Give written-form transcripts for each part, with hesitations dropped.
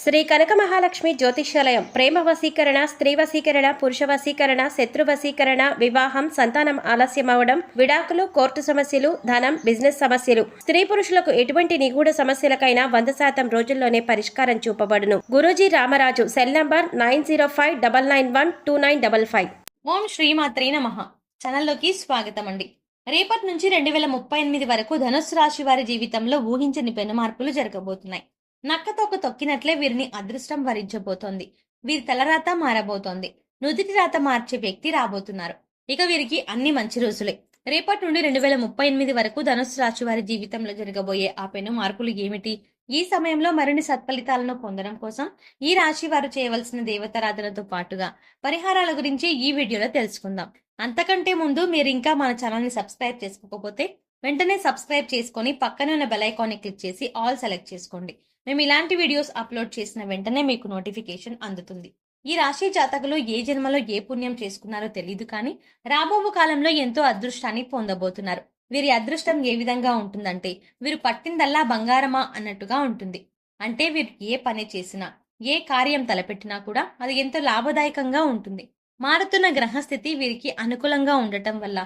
శ్రీ కనక మహాలక్ష్మి జ్యోతిష్యాలయం ప్రేమ వశీకరణ, స్త్రీ వశీకరణ, పురుష వశీకరణ, శత్రు వశీకరణ, వివాహం, సంతానం ఆలస్యం అవడం, విడాకులు, కోర్టు సమస్యలు, ధనం, బిజినెస్ సమస్యలు, స్త్రీ పురుషులకు ఎటువంటి నిగూఢ సమస్యలకైనా 100% రోజుల్లోనే పరిష్కారం చూపబడును. గురూజీ రామరాజు. Cell number 9059912955. ఓం శ్రీమాత్రే నమః. ఛానల్లోకి స్వాగతం అండి. రేపటి నుంచి 2038 వరకు ధనుస్సు రాశి వారి జీవితంలో ఊహించని పెను మార్పులు జరగబోతున్నాయి. నక్కతోక తొక్కినట్లే వీరిని అదృష్టం వరించబోతోంది. వీరి తలరాత మారబోతోంది. నుదిటి రాత మార్చే వ్యక్తి రాబోతున్నారు. ఇక వీరికి అన్ని మంచి రోజులే. రేపటి నుండి 2038 వరకు ధనుస్సు రాశి వారి జీవితంలో జరగబోయే ఆ పెను మార్పులు ఏమిటి? ఈ సమయంలో మరిన్ని సత్ఫలితాలను పొందడం కోసం ఈ రాశి వారు చేయవలసిన దేవతారాధనతో పాటుగా పరిహారాల గురించి ఈ వీడియోలో తెలుసుకుందాం. అంతకంటే ముందు మీరు ఇంకా మన ఛానల్ ని సబ్స్క్రైబ్ చేసుకోకపోతే వెంటనే సబ్స్క్రైబ్ చేసుకొని పక్కనే ఉన్న బెల్ ఐకాన్ ని క్లిక్ చేసి ఆల్ సెలెక్ట్ చేసుకోండి. మేము ఇలాంటి వీడియోస్ అప్లోడ్ చేసిన వెంటనే మీకు నోటిఫికేషన్ అందుతుంది. ఈ రాశి జాతకులు ఏ జన్మలో ఏ పుణ్యం చేసుకున్నారో తెలియదు కానీ రాబో కాలంలో ఎంతో అదృష్టాన్ని పొందబోతున్నారు. వీరి అదృష్టం ఏ విధంగా ఉంటుందంటే వీరు పట్టిందల్లా బంగారమా అన్నట్టుగా ఉంటుంది. అంటే వీరు ఏ పని చేసినా, ఏ కార్యం తలపెట్టినా కూడా అది ఎంతో లాభదాయకంగా ఉంటుంది. మారుతున్న గ్రహస్థితి వీరికి అనుకూలంగా ఉండటం వల్ల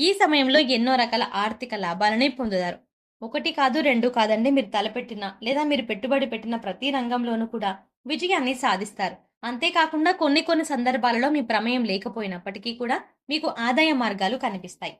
ఈ సమయంలో ఎన్నో రకాల ఆర్థిక లాభాలని పొందుతారు. ఒకటి కాదు, రెండు కాదండి. మీరు తలపెట్టిన లేదా మీరు పెట్టుబడి పెట్టిన ప్రతి రంగంలోనూ కూడా విజయాన్ని సాధిస్తారు. అంతేకాకుండా కొన్ని సందర్భాలలో మీ ప్రమేయం లేకపోయినప్పటికీ కూడా మీకు ఆదాయ మార్గాలు కనిపిస్తాయి.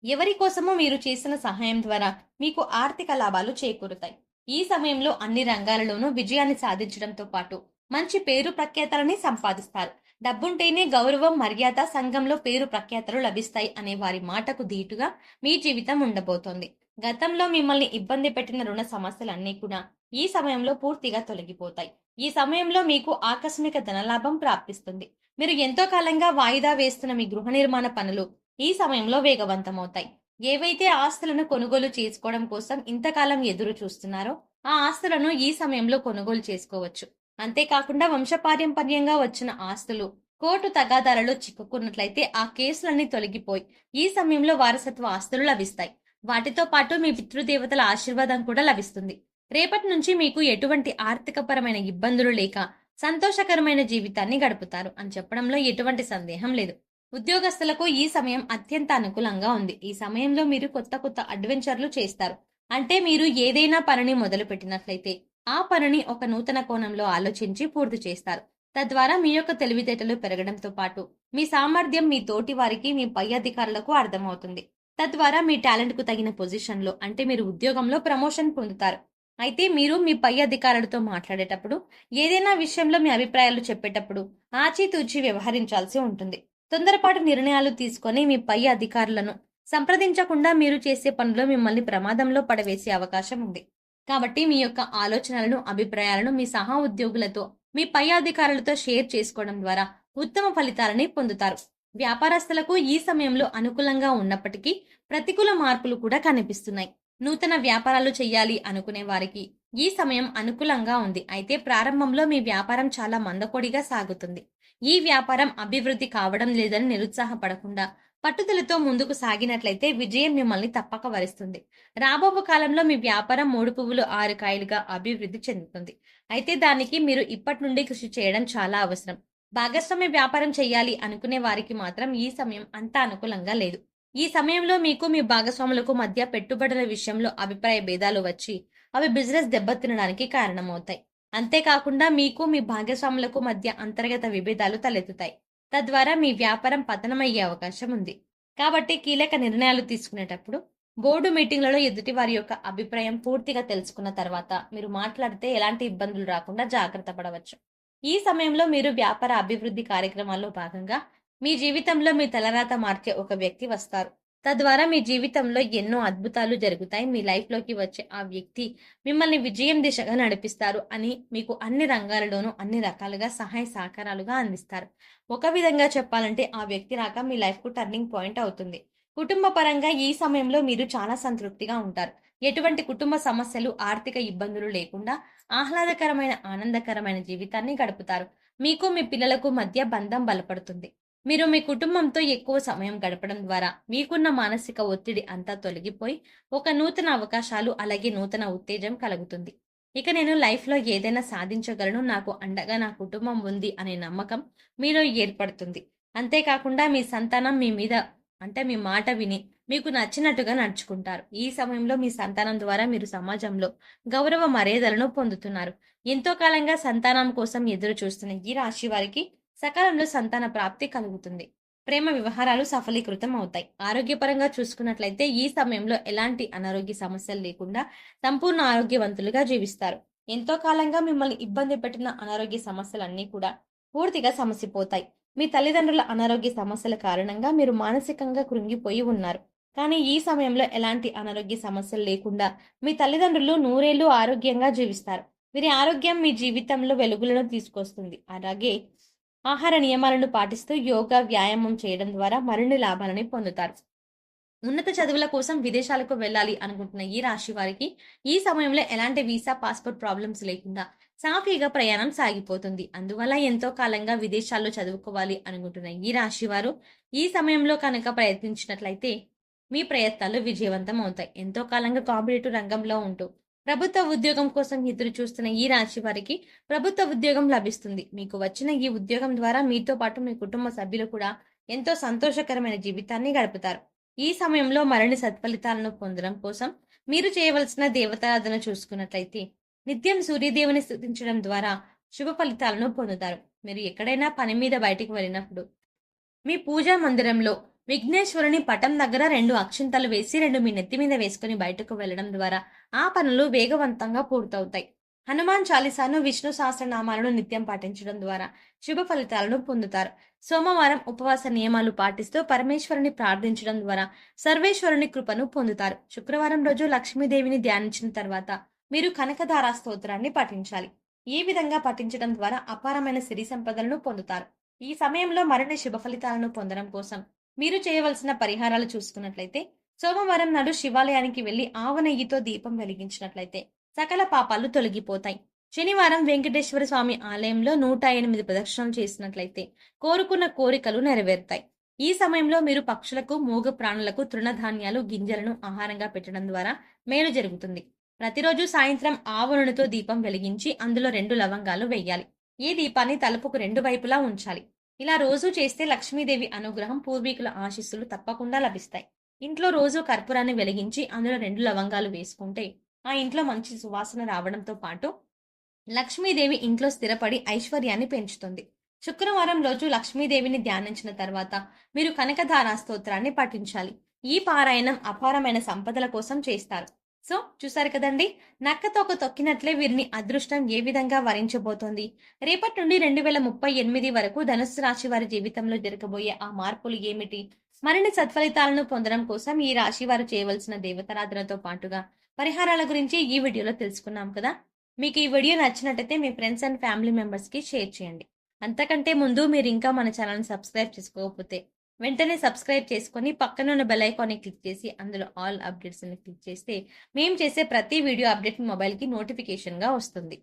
ఎవరి కోసమో మీరు చేసిన సహాయం ద్వారా మీకు ఆర్థిక లాభాలు చేకూరుతాయి. ఈ సమయంలో అన్ని రంగాలలోనూ విజయాన్ని సాధించడంతో పాటు మంచి పేరు ప్రఖ్యాతలని సంపాదిస్తారు. డబ్బుంటేనే గౌరవం, మర్యాద, సంఘంలో పేరు ప్రఖ్యాతలు లభిస్తాయి అనే వారి మాటకు ధీటుగా మీ జీవితం ఉండబోతోంది. గతంలో మిమ్మల్ని ఇబ్బంది పెట్టిన రుణ సమస్యలన్నీ కూడా ఈ సమయంలో పూర్తిగా తొలగిపోతాయి. ఈ సమయంలో మీకు ఆకస్మిక ధనలాభం ప్రాప్తిస్తుంది. మీరు ఎంతో కాలంగా వాయిదా వేస్తున్న మీ గృహ నిర్మాణ పనులు ఈ సమయంలో వేగవంతమవుతాయి. ఏవైతే ఆస్తులను కొనుగోలు చేసుకోవడం కోసం ఇంతకాలం ఎదురు చూస్తున్నారో ఆ ఆస్తులను ఈ సమయంలో కొనుగోలు చేసుకోవచ్చు. అంతేకాకుండా వంశపారంపర్యంగా వచ్చిన ఆస్తులు కోర్టు తగాదాలలో చిక్కుకున్నట్లయితే ఆ కేసులన్నీ తొలగిపోయి ఈ సమయంలో వారసత్వ ఆస్తులు లభిస్తాయి. వాటితో పాటు మీ పితృదేవతల ఆశీర్వాదం కూడా లభిస్తుంది. రేపటి నుంచి మీకు ఎటువంటి ఆర్థికపరమైన ఇబ్బందులు లేక సంతోషకరమైన జీవితాన్ని గడుపుతారు అని చెప్పడంలో ఎటువంటి సందేహం లేదు. ఉద్యోగస్తులకు ఈ సమయం అత్యంత అనుకూలంగా ఉంది. ఈ సమయంలో మీరు కొత్త అడ్వెంచర్లు చేస్తారు. అంటే మీరు ఏదైనా పనిని మొదలు పెట్టినట్లయితే ఆ పనిని ఒక నూతన కోణంలో ఆలోచించి పూర్తి చేస్తారు. తద్వారా మీ యొక్క తెలివితేటలు పెరగడంతో పాటు మీ సామర్థ్యం మీ తోటి వారికి, మీ పై అధికారులకు అర్థమవుతుంది. తద్వారా మీ టాలెంట్ కు తగిన పొజిషన్లో అంటే మీరు ఉద్యోగంలో ప్రమోషన్ పొందుతారు. అయితే మీరు మీ పై అధికారులతో మాట్లాడేటప్పుడు, ఏదైనా విషయంలో మీ అభిప్రాయాలు చెప్పేటప్పుడు ఆచితూచి వ్యవహరించాల్సి ఉంటుంది. తొందరపాటు నిర్ణయాలు తీసుకొని మీ పై అధికారులను సంప్రదించకుండా మీరు చేసే పనిలో మిమ్మల్ని ప్రమాదంలో పడవేసే అవకాశం ఉంది. కాబట్టి మీ యొక్క ఆలోచనలను, అభిప్రాయాలను మీ సహా ఉద్యోగులతో, మీ పై అధికారులతో షేర్ చేసుకోవడం ద్వారా ఉత్తమ ఫలితాలని పొందుతారు. వ్యాపారస్తులకు ఈ సమయంలో అనుకూలంగా ఉన్నప్పటికీ ప్రతికూల మార్పులు కూడా కనిపిస్తున్నాయి. నూతన వ్యాపారాలు చేయాలి అనుకునే వారికి ఈ సమయం అనుకూలంగా ఉంది. అయితే ప్రారంభంలో మీ వ్యాపారం చాలా మందకొడిగా సాగుతుంది. ఈ వ్యాపారం అభివృద్ధి కావడం లేదని నిరుత్సాహపడకుండా పట్టుదలతో ముందుకు సాగినట్లయితే విజయం మిమ్మల్ని తప్పక వరిస్తుంది. రాబో కాలంలో మీ వ్యాపారం 3 పువ్వులు 6 కాయలుగా అభివృద్ధి చెందుతుంది. అయితే దానికి మీరు ఇప్పటి నుండి కృషి చేయడం చాలా అవసరం. భాగస్వామ్య వ్యాపారం చేయాలి అనుకునే వారికి మాత్రం ఈ సమయం అంత అనుకూలంగా లేదు. ఈ సమయంలో మీకు మీ భాగస్వాములకు మధ్య పెట్టుబడుల విషయంలో అభిప్రాయ భేదాలు వచ్చి అవి బిజినెస్ దెబ్బతినడానికి కారణమవుతాయి. అంతేకాకుండా మీకు మీ భాగస్వాములకు మధ్య అంతర్గత విభేదాలు తలెత్తుతాయి. తద్వారా మీ వ్యాపారం పతనమయ్యే అవకాశం ఉంది. కాబట్టి కీలక నిర్ణయాలు తీసుకునేటప్పుడు బోర్డు మీటింగ్లలో ఎదుటి వారి యొక్క అభిప్రాయం పూర్తిగా తెలుసుకున్న తర్వాత మీరు మాట్లాడితే ఎలాంటి ఇబ్బందులు రాకుండా జాగ్రత్త పడవచ్చు. ఈ సమయంలో మీరు వ్యాపార అభివృద్ధి కార్యక్రమాల్లో భాగంగా మీ జీవితంలో మీ తలరాత మార్చే ఒక వ్యక్తి వస్తారు. తద్వారా మీ జీవితంలో ఎన్నో అద్భుతాలు జరుగుతాయి. మీ లైఫ్ లోకి వచ్చే ఆ వ్యక్తి మిమ్మల్ని విజయం దిశగా నడిపిస్తారు అని మీకు అన్ని రంగాలలోనూ అన్ని రకాలుగా సహాయ సహకారాలుగా అందిస్తారు. ఒక విధంగా చెప్పాలంటే ఆ వ్యక్తి రాక మీ లైఫ్ కు టర్నింగ్ పాయింట్ అవుతుంది. కుటుంబ పరంగా ఈ సమయంలో మీరు చాలా సంతృప్తిగా ఉంటారు. ఎటువంటి కుటుంబ సమస్యలు, ఆర్థిక ఇబ్బందులు లేకుండా ఆహ్లాదకరమైన, ఆనందకరమైన జీవితాన్ని గడుపుతారు. మీకు మీ పిల్లలకు మధ్య బంధం బలపడుతుంది. మీరు మీ కుటుంబంతో ఎక్కువ సమయం గడపడం ద్వారా మీకున్న మానసిక ఒత్తిడి అంతా తొలగిపోయి ఒక నూతన అవకాశాలు, అలాగే నూతన ఉత్తేజం కలుగుతుంది. ఇక నేను లైఫ్లో ఏదైనా సాధించగలను, నాకు అండగా నా కుటుంబం ఉంది అనే నమ్మకం మీలో ఏర్పడుతుంది. అంతేకాకుండా మీ సంతానం మీ మీద అంటే మీ మాట విని మీకు నచ్చినట్టుగా నడుచుకుంటారు. ఈ సమయంలో మీ సంతానం ద్వారా మీరు సమాజంలో గౌరవ మర్యాదలను పొందుతున్నారు. ఎంతో కాలంగా సంతానం కోసం ఎదురు చూస్తున్న ఈ రాశి వారికి సకాలంలో సంతాన ప్రాప్తి కలుగుతుంది. ప్రేమ వ్యవహారాలు సఫలీకృతం అవుతాయి. ఆరోగ్యపరంగా చూసుకున్నట్లయితే ఈ సమయంలో ఎలాంటి అనారోగ్య సమస్యలు లేకుండా సంపూర్ణ ఆరోగ్యవంతులుగా జీవిస్తారు. ఎంతో కాలంగా మిమ్మల్ని ఇబ్బంది పెట్టిన అనారోగ్య సమస్యలన్నీ కూడా పూర్తిగా సమసిపోతాయి. మీ తల్లిదండ్రుల అనారోగ్య సమస్యల కారణంగా మీరు మానసికంగా కృంగిపోయి ఉన్నారు. కానీ ఈ సమయంలో ఎలాంటి అనారోగ్య సమస్యలు లేకుండా మీ తల్లిదండ్రులు నూరేళ్లు ఆరోగ్యంగా జీవిస్తారు. వీరి ఆరోగ్యం మీ జీవితంలో వెలుగులను తీసుకొస్తుంది. అలాగే ఆహార నియమాలను పాటిస్తూ యోగా, వ్యాయామం చేయడం ద్వారా మరిన్ని లాభాలని పొందుతారు. ఉన్నత చదువుల కోసం విదేశాలకు వెళ్ళాలి అనుకుంటున్న ఈ రాశి వారికి ఈ సమయంలో ఎలాంటి వీసా, పాస్పోర్ట్ ప్రాబ్లమ్స్ లేకుండా సాఫీగా ప్రయాణం సాగిపోతుంది. అందువల్ల ఎంతో కాలంగా విదేశాల్లో చదువుకోవాలి అనుకుంటున్న ఈ రాశి వారు ఈ సమయంలో కనుక ప్రయత్నించినట్లయితే మీ ప్రయత్నాలు విజయవంతం అవుతాయి. ఎంతో కాలంగా కాంపిటేటివ్ రంగంలో ఉంటూ ప్రభుత్వ ఉద్యోగం కోసం ఎదురు చూస్తున్న ఈ రాశి వారికి ప్రభుత్వ ఉద్యోగం లభిస్తుంది. మీకు వచ్చిన ఈ ఉద్యోగం ద్వారా మీతో పాటు మీ కుటుంబ సభ్యులు కూడా ఎంతో సంతోషకరమైన జీవితాన్ని గడుపుతారు. ఈ సమయంలో మరిన్ని సత్ఫలితాలను పొందడం కోసం మీరు చేయవలసిన దేవతారాధన చూసుకున్నట్లయితే నిత్యం సూర్యదేవుని స్తుతించడం ద్వారా శుభ ఫలితాలను పొందుతారు. మీరు ఎక్కడైనా పని మీద బయటికి వెళ్ళినప్పుడు మీ పూజా మందిరంలో విఘ్నేశ్వరుని పటం దగ్గర 2 అక్షింతలు వేసి 2 మీ నెత్తి మీద వేసుకుని బయటకు వెళ్లడం ద్వారా ఆ పనులు వేగవంతంగా పూర్తవుతాయి. హనుమాన్ చాలీసాను, విష్ణు సహస్రనామాలను నిత్యం పాటించడం ద్వారా శుభ ఫలితాలను పొందుతారు. సోమవారం ఉపవాస నియమాలు పాటిస్తూ పరమేశ్వరుని ప్రార్థించడం ద్వారా సర్వేశ్వరుని కృపను పొందుతారు. శుక్రవారం రోజు లక్ష్మీదేవిని ధ్యానించిన తర్వాత మీరు కనకధారా స్తోత్రాన్ని పఠించాలి. ఈ విధంగా పఠించడం ద్వారా అపారమైన సిరి సంపదలను పొందుతారు. ఈ సమయంలో మరిన్ని శుభ ఫలితాలను పొందడం కోసం మీరు చేయవలసిన పరిహారాలు చూసుకున్నట్లయితే సోమవారం నాడు శివాలయానికి వెళ్లి ఆవు నెయ్యితో దీపం వెలిగించినట్లయితే సకల పాపాలు తొలగిపోతాయి. శనివారం వెంకటేశ్వర స్వామి ఆలయంలో 108 ప్రదక్షిణలు చేసినట్లయితే కోరుకున్న కోరికలు నెరవేరుతాయి. ఈ సమయంలో మీరు పక్షులకు, మూగ ప్రాణులకు తృణధాన్యాలు, గింజలను ఆహారంగా పెట్టడం ద్వారా మేలు జరుగుతుంది. ప్రతిరోజు సాయంత్రం ఆవు నూనెతో దీపం వెలిగించి అందులో 2 లవంగాలు వేయాలి. ఈ దీపాన్ని తలుపుకు 2 వైపులా ఉంచాలి. ఇలా రోజూ చేస్తే లక్ష్మీదేవి అనుగ్రహం, పూర్వీకుల ఆశీస్సులు తప్పకుండా లభిస్తాయి. ఇంట్లో రోజు కర్పూరాన్ని వెలిగించి అందులో 2 లవంగాలు వేసుకుంటే ఆ ఇంట్లో మంచి సువాసన రావడంతో పాటు లక్ష్మీదేవి ఇంట్లో స్థిరపడి ఐశ్వర్యాన్ని పెంచుతుంది. శుక్రవారం రోజు లక్ష్మీదేవిని ధ్యానించిన తర్వాత మీరు కనకధారా స్తోత్రాన్ని పఠించాలి. ఈ పారాయణం అపారమైన సంపదల కోసం చేస్తారు. సో చూసారు కదండి, నక్కతోక తొక్కినట్లే వీరిని అదృష్టం ఏ విధంగా వరించబోతోంది. రేపటి నుండి 2038 వరకు ధనుస్సు రాశి వారి జీవితంలో జరగబోయే ఆ మార్పులు ఏమిటి? మరిన్ని సత్ఫలితాలను పొందడం కోసం ఈ రాశి వారు చేయవలసిన దేవతారాధనతో పాటుగా పరిహారాల గురించి ఈ వీడియోలో తెలుసుకున్నాం కదా. మీకు ఈ వీడియో నచ్చినట్టయితే మీ ఫ్రెండ్స్ అండ్ ఫ్యామిలీ మెంబర్స్ కి షేర్ చేయండి. అంతకంటే ముందు మీరు ఇంకా మన ఛానల్ని సబ్స్క్రైబ్ చేసుకోకపోతే వెంటనే సబ్స్క్రైబ్ చేసుకొని పక్కన ఉన్న బెల్ ఐకాన్ని క్లిక్ చేసి అందులో ఆల్ అప్డేట్స్ ని క్లిక్ చేస్తే మేము చేసే ప్రతి వీడియో అప్డేట్ మీ మొబైల్కి నోటిఫికేషన్గా వస్తుంది.